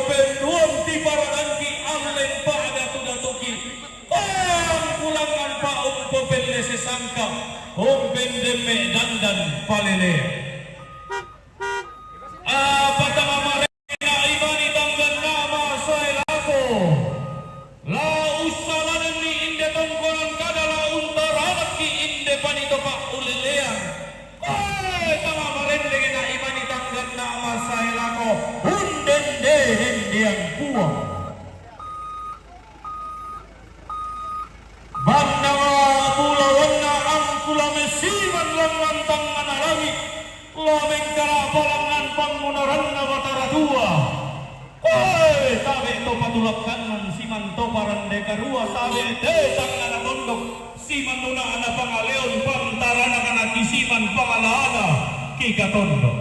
penduan ti paranangki amlen pada tudatuki ang kulangan pa popelle sesangka pendeme dandan palele patama marena ibani tanggan nama saelako la usalan ni inde tongkolan kadala untaranat ki inde panito pa ulelean tama marende na ibani tanggan nama saelako undende hendiang buang bandanga pulawanna ang kulamesiman langan tangan alami lameng karapalangan pangmunaran na batara dua tabi ito patulakkan man siman to parande karua tabi ito tangan na tondok siman nuna na pangaleon pantara na kanakisiman pangalaana kikatondok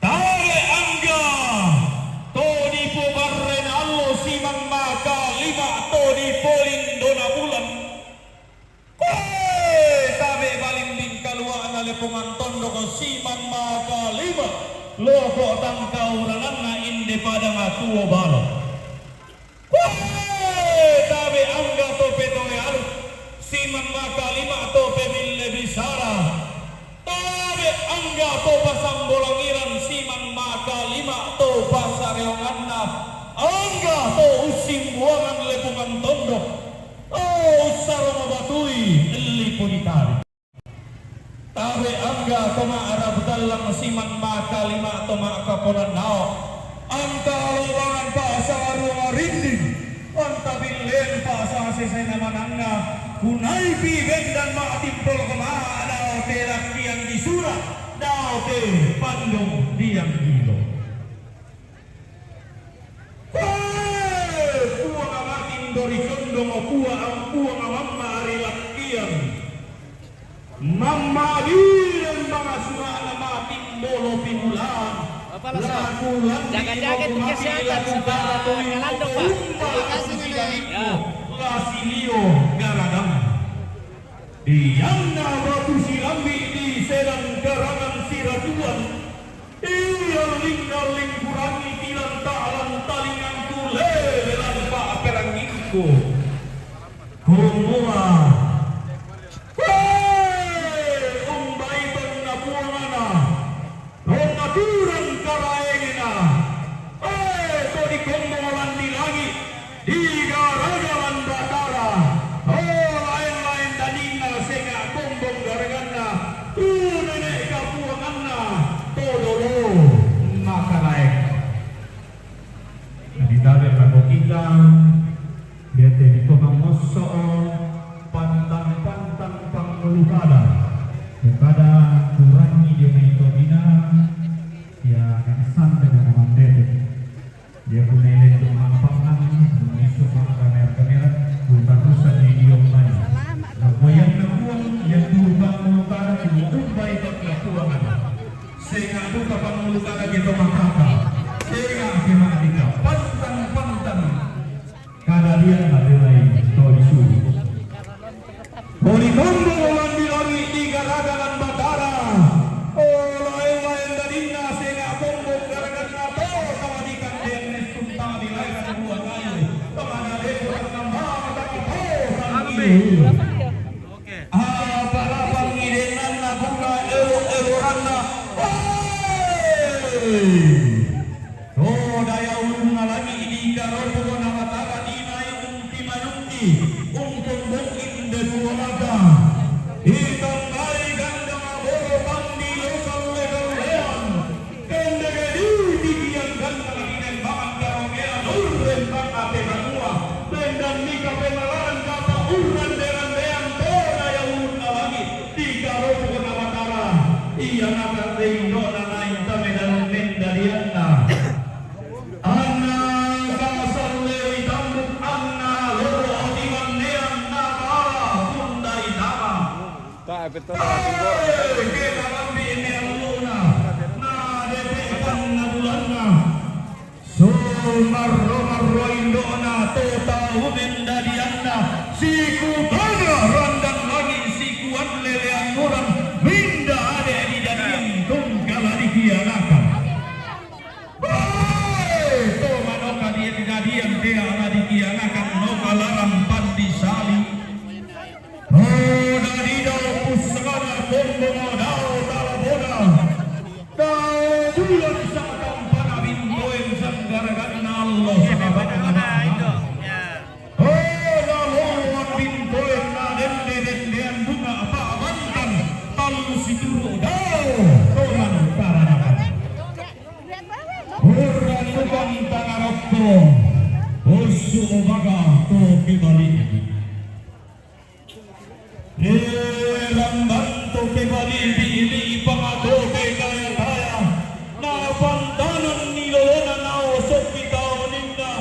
tabi angga todi po barren allo siman maka lima todi polin dona bulan tabi balimbing kaluan na lepungan tondok siman maka lima loko tangkau ranan na inde pada ngatuo balo tabi angga to petoy alu siman maka lima to pemille bisara tabi angga to pasambolangiran siman maka lima to pasareonganna angga to usim buangan lepungan tondok usaro mabatui lipuditari tabe angga toma arab dalang siman maka lima toma kaponan nao angka luangan pasaru marinding anta bilen pasa sesena mananga kunai pigen dan maatimpol kemana terak yang disura dao te pandung diang gilo puang amatin dori condong puang amamma ari lakian mamma bilang mga surana matin bolo pinulan jaga-jaga itu kesehatan sebab kalando Pak. Lasilio garadang diangna batu silambi di serang garangan siratuan ling kurangi tilang talan talingan tule lampa peranginku kumua Turang karaengina to di kombolan di langit di garagalan batara lain-lain danina senga kombong garagana nenek kapuanganna tololo makaraeng di tabe kako kita biate di tomamoso pantang-pantang pangulukada ukada kurangi dia itu bina ya kan dengan mandiri dia punya itu mampangan menisuk kamera bukan rusak di diomnya nah yang nabuang yang turban mulukana semua baik kelakuan sehingga duka pangulukana gitu makaka sehingga gimana pantang kada dia ngadilai torisu Bori kombo landi lagi di garagalan batara lain-lain dadina sehingga kombo garagalan to sama di kandeng nesunta di lain buat kayu kemana leburan nambah tapi para pangidenan na bunga eluranna daya ulung lagi di garobo na matara di naik timanunti untuk mungkin desualaga hitam kali ganda maboro pandi lokal legal leon kende gedi digian ganda lagi nembangan karongea nurren bang ate nanua bendan mika penalaran kata urran deran dean toda yang ulun lagi di garobo na matara iya naga reindo na naik tamedan mendariana betul timur kita lambi meluna na depan nabulana marro indona tota ubenda dianna siku bana randang lagi sikuan lelean orang minda ada di dalam tunggal di kianakan Hurran lubang tanah rokto, usu obaga topi balik. Lamban topi balik bili pangatope kaya kaya. Na pantanan nilolona na osok bitaw ninna.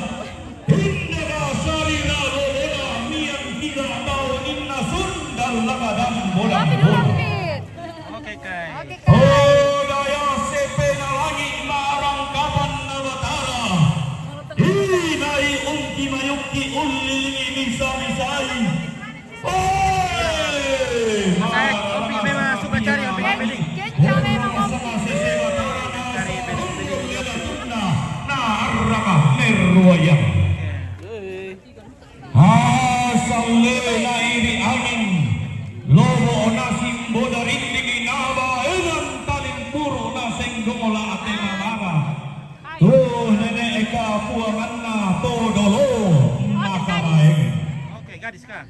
Hinda ka sarina lolona miyang kila tao ninna sundal lakadang bolang bolang. Oke, Kai. Oh daya sepe na lagi marang kapan na batara. Hinay ungki mayuki ulilingi bisa-bisai. Oi! Opi memang suka cari opi keliling. Cari keliling. Naraka meruayang. Asale na iri angin. Lobo na simbo dari naba enan taling puro na senggola ate mamara. Tuh nenek eka puangan na todolo nakabaeng. Oke, gadis kah?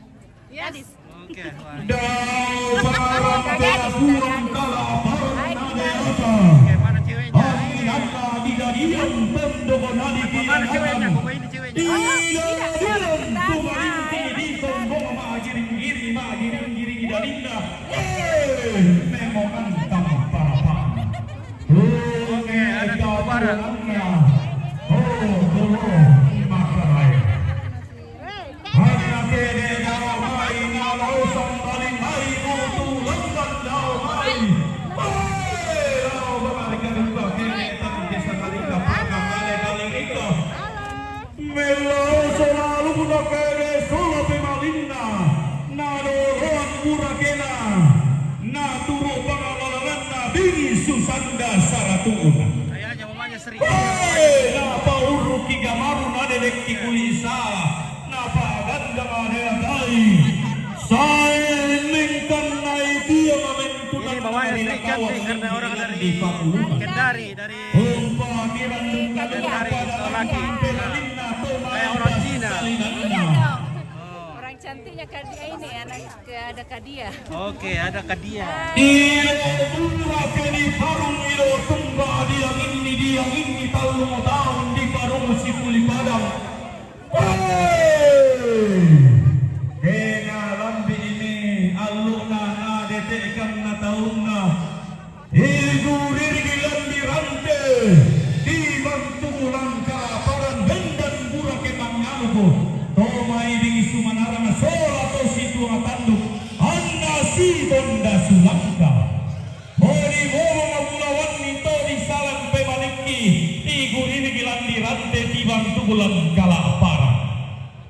Gadis. Oke, wah. Dau barang terpuang kala barang nade ata. Oke, mana ceweknya? Ani nanda didadian pendoko nadi Mana ceweknya? kian. Kok ini ceweknya? Didadian tumarinti di sombong ma giring-giring ma giring-giring dalinda. Memang antang parapan. Oke, ada dua barang. Oh, dulu makarai. Hanya kede daw mai na lausang baling mai utu lenggan daw mai. Daw babalik ka rin ba kede tan desa kalika pakang ale baling ika. Melaw selalu na kede solo pemalinna. Na doroan urakena. Na turu pangalalan na bini susanda saratuuna. Kayaknya mamanya sering. Napa uruk kiga maru nade dekki kulisa. Napa ganda ngade dai. Saya mengkan nai dia mentu. Ini mamanya sering cantik karena orang dari Kendari, dari Kendari laki. Kayak orang Cina. Orang cantiknya Kadia ini anak ada Kadia. Oke, ada Kadia. Kini parung ilo tumba dia ini tahu tahun di parung si puli padang. Kena lambi ini aluna na detekan na tauna. Igurir gilan di rante di bantu langka paran bendan pura ke mangaluko. Tomai di sumanara na sola to situ atanduk. Anda si bonda sulangka. Hori boro mabulawan nito di salam pemaliki. Igurir gilan di rante di bantu langka paran.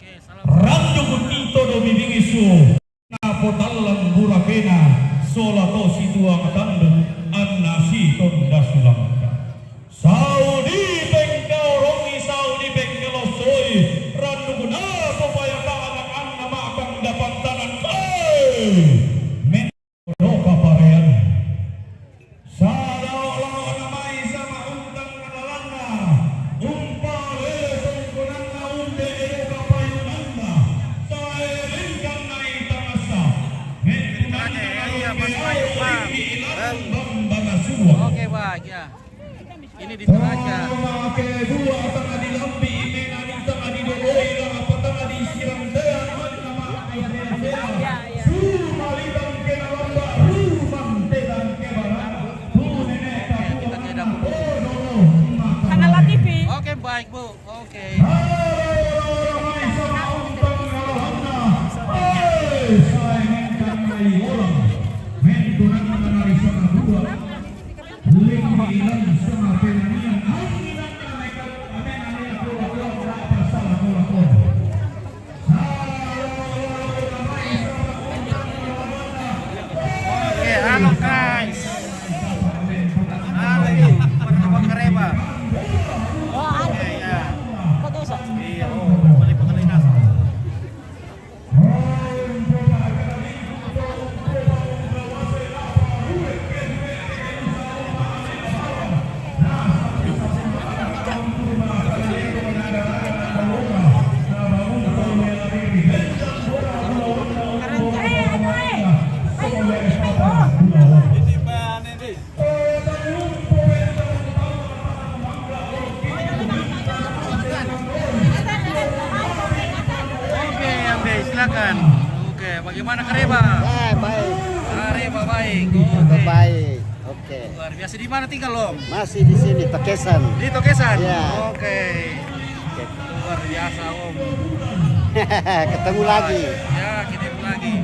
Oke, salam. Randu kutito do bibingisu na potalang burakena sola to situ atanduk. Anasi tonda sulangka. Saudi bengkau rongi Saudi bengkau soi. Randu guna supaya anak anak makan dapat tangan. Mendoka parean. Salah namai sama undang kenalanna. Umpale songkonanna unde edoka payunanna. Saya bengkau naik tangasa. Oke, baik ya. Ini di Toraja. Kedua tengah di lambi, menani tengah di doloi, apa tengah di siram tean, nama Sumalitan kena lamba, rumah tedan kebaran, nenek Kita tidak perlu. Kanal TV. Oke, baik, Bu. Oke. Oke, halo guys. Halo, Kareba. Oh, Oke, ya. foto sa. Iya. Bagaimana Kareba? Baik. Kareba baik. Juga Oke. baik. Oke. Luar biasa. Di mana tinggal lo? Masih di sini Tokesan. Di Tokesan. Iya. Oke. Luar biasa Om. Ketemu lagi. Ya, ketemu lagi.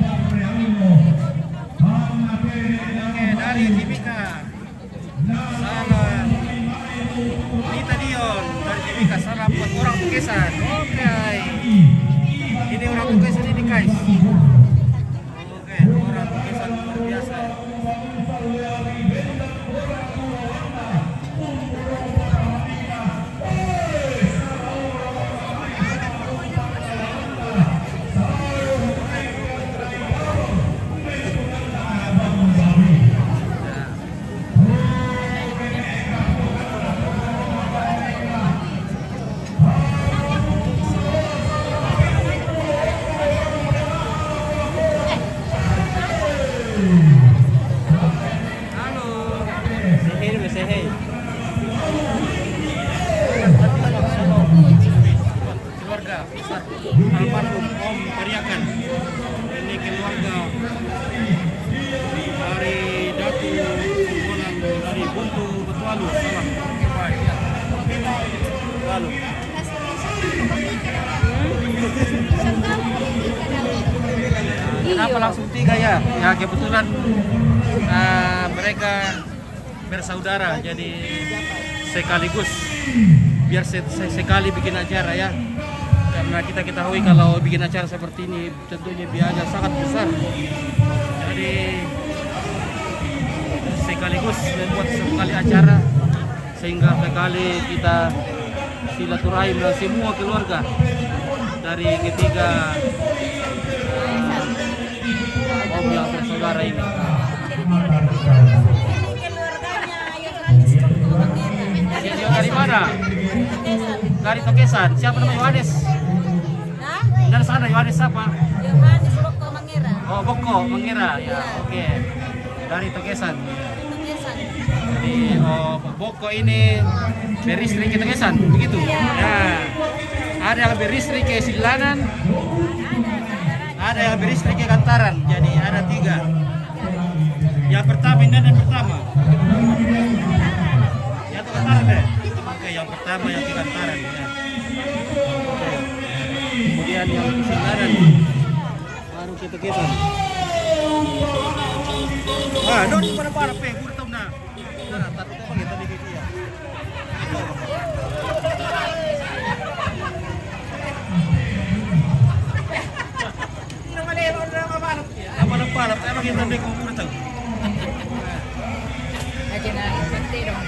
Oke, dari Timika. Salam. Nita Dion dari Timika. Salam buat orang Tokesan. Oke. Ini orang Tokesan ini guys. Oke, orang Tokesan luar biasa. Keluarga besar almarhum Om Periakan. Ini keluarga dari Datu Bolang dari Buntu Betualu. Salam. Oke, baik. Lalu. Kenapa langsung 3 ya? Ya kebetulan mereka bersaudara, jadi sekaligus biar sekali bikin acara ya. Karena kita ketahui kalau bikin acara seperti ini tentunya biaya sangat besar. Jadi sekaligus membuat sekali acara sehingga sekali kita silaturahim dengan semua keluarga dari ketiga om yang bersaudara ini. Dari mana? Dari Tokesan. Siapa namanya Yohanes? Dari sana Yohanes siapa? Yohanes Boko Mangira. Oh, Boko Mangira. Ya, oke. Dari Tokesan. Jadi Boko ini beristri ke Tokesan, begitu? Ya. Ada yang beristri ke Silanan, ada yang beristri ke Kantaran. Jadi ada 3. Yang pertama ini dan pertama. Yang Kantaran deh. Oke, yang pertama yang ke Kantaran. Ya. Oke. Kemudian yang ke Silanan, baru ke Tokesan. Wah, non para pe, kurang na. Nah, tato ko kita di dia. Apa nak para? Emang kita di kurang tahu. Aja na pasti dong.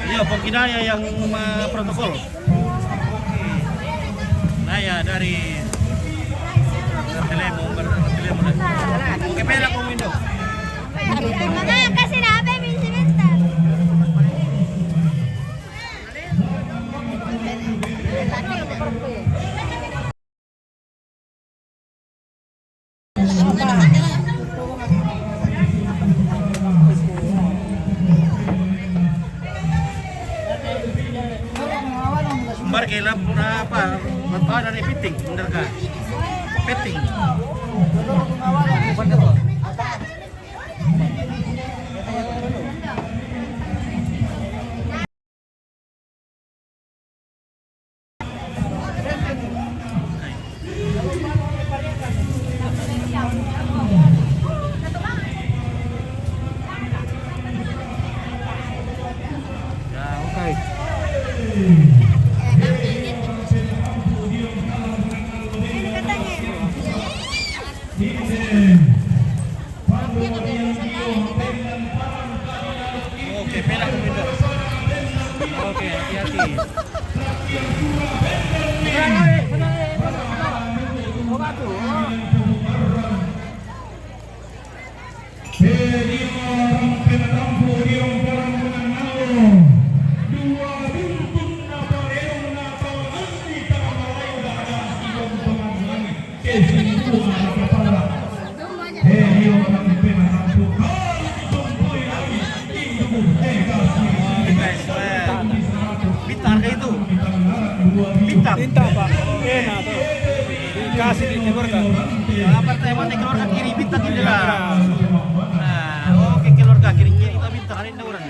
Iya, Pengkinaya yang protokol. Naya dari Telemo. Oke, pera ko window. Mamá, kasi na kami minsimentar. Kembar kailan na apa? Manfaat dari piting, bener ka? Piting. Ya, oke. Oke, pera ko window. Oke, hati-hati. kasih dikeluarkan. Apa yang dikeluarkan kiri bintang ini lah. Nah, oke keluarga kiri kita bintang ini orang.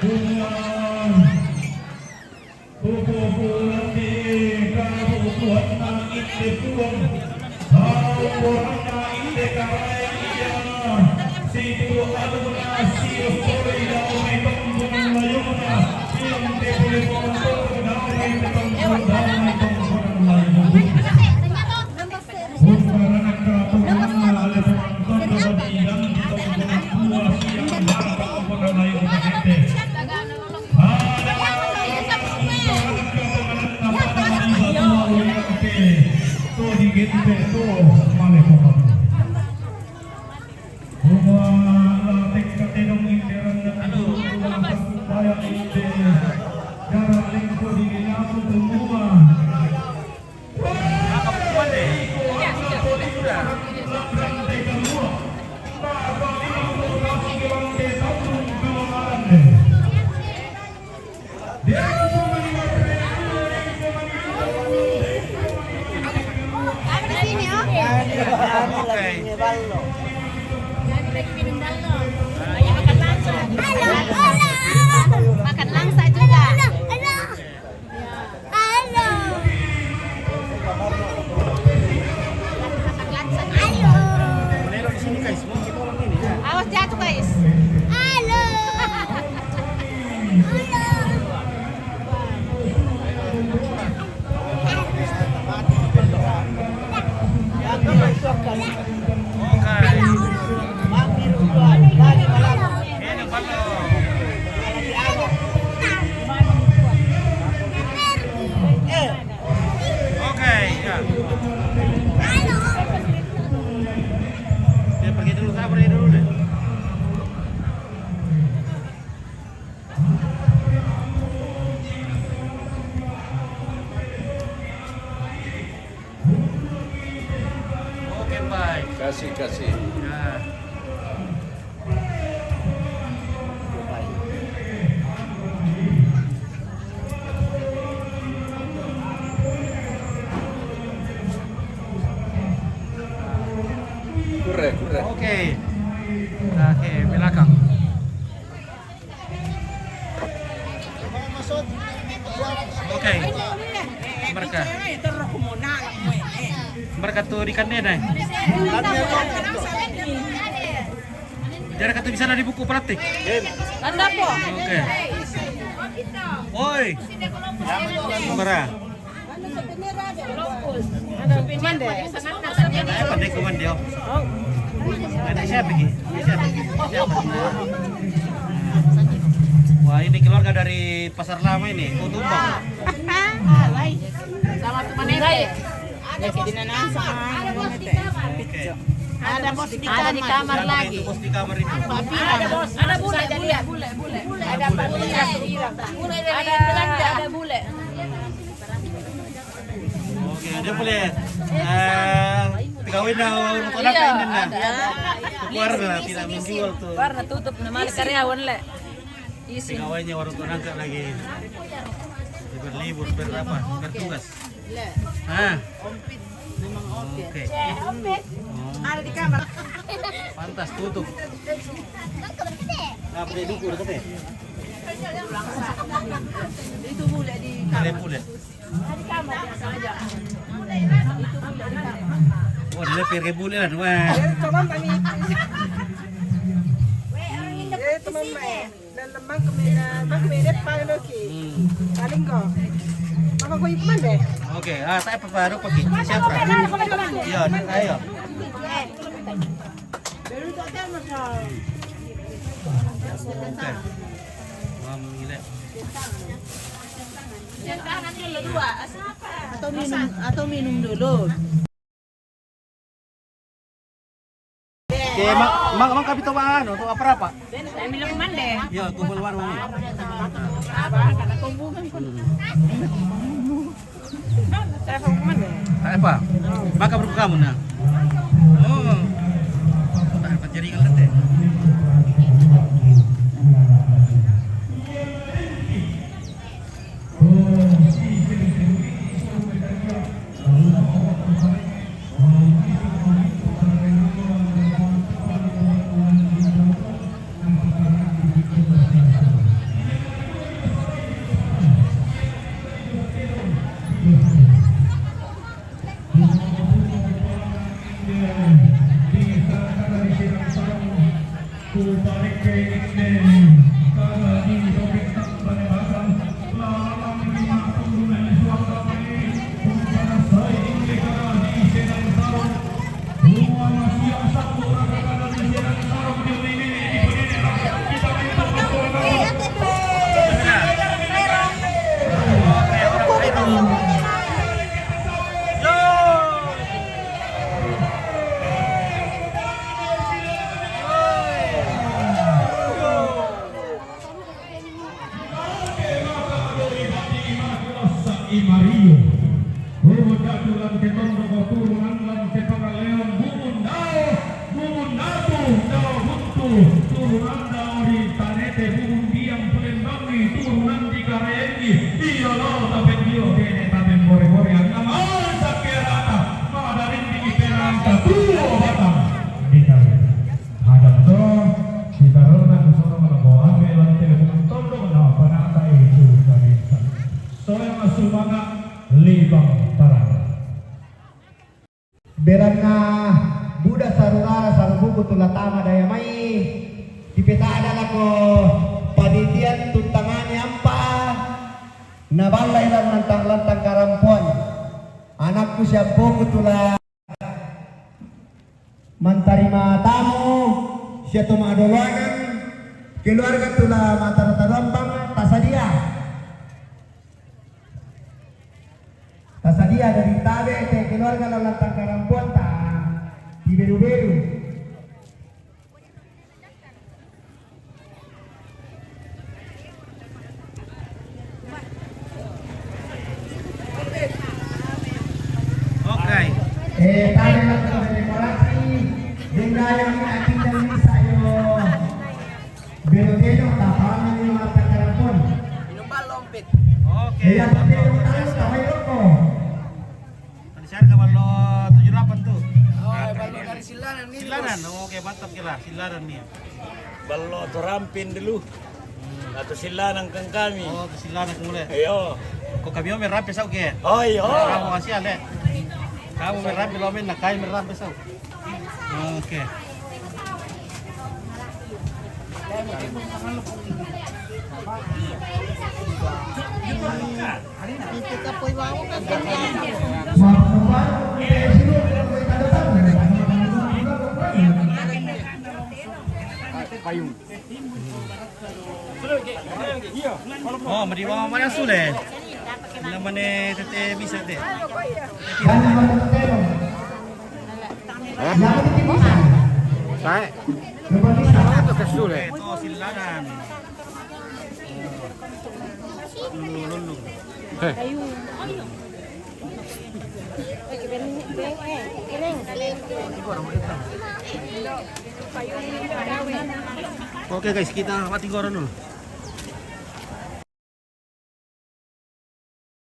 Makan langsa juga. Awas jatuh guys. Dia pergi dulu, saya pergi dulu deh. Oke, baik. Kasih. Nah. Kurang. Oke. Oke, belakang. Oke. Mereka. Mereka tuh di kannya deh. Jadi kata di sana di buku praktik. Tanda po. Oke. Oi. Merah. Pandai kuman dia. Ada siapa lagi? Wah, ini keluarga dari Pasar Lama ini, Tutumbang. Sama teman ini. Ada bos di kamar lagi. Bos di kamar itu. Ada bos. Ada bule jadi ya. Bule. Ada bule. Ada bule. Oke, dia boleh. Kawin na orang tua nak ini na. Warna tidak menjual tuh. Warna tutup nama karyawan le. Isi. Pegawainya orang tua nangka lagi. Berlibur berapa? Bertugas. Ah. Oke. Ada di kamar. Pantas tutup. Nah, boleh dukur tu deh. Itu bule di Ada bule. di kamar biasa aja. Wah, dia pergi bule lah. Wah. Coba kami. Teman mai. Dan lemang kemana paloki. Paling ko. Maka ko ipan deh. Oke, tak apa baru pergi. Siapa? Iya, ayo. Oke. Mam gila. Atau minum dulu. Oke, mang kapito ba ano? To apa? Saya minum mande. Yo, kumpul warung. Saya kau mana? Tak apa. Maka berbuka kamu na. Oh. Tak dapat jaringan lete. Imario. Bumun datu lan ketondo ko turunan lan ketara leon bumun natu dao buntu turunan dao di tanete bumun diam pulembangi turunan di karengi iya lo tapen dio bene tapen bore ang naman sa kerata madarin di perang katuo batang di karen hadap to kita rona kusoro malabawan melan telepon tondo na panata itu kanisa soya masumanga libang parang berang na Buddha sarungara sarbuku tulatama daya mai di peta adalah ko panitian tutangani ampa nabalay lang lantang karampuan anakku siapa tula mantarima tamu siya tumadolagan keluarga tula matarataruambang tasadia dari tabe te keluarga lang lantang karampuan ta di beru-beru Okay. tabe lang sa demokrasi dengan yang aking dan misa yo beru-beru tapanan yung lantang karampuan Okay. kaya tabi yung tayo kamay ko Tadi saya kawan lo 78 tuh. Oh, ballo dari Silanan nih. Silanan. Oke, mantap kira. Silanan nih. Ballo atau rampin dulu. Atau silanang kang kami. Oh, ke Silanan mulai. Ayo. Kok kami mau merapis au ke? Oh iya. Kamu kasih ale. Kamu merapis lo men nakai merapis au. Oke. Oh, meriwa mana sule? Namanya tete bisa teh. Saya. Oh, Silanan. Lulu. Oke guys, kita mati koron dulu.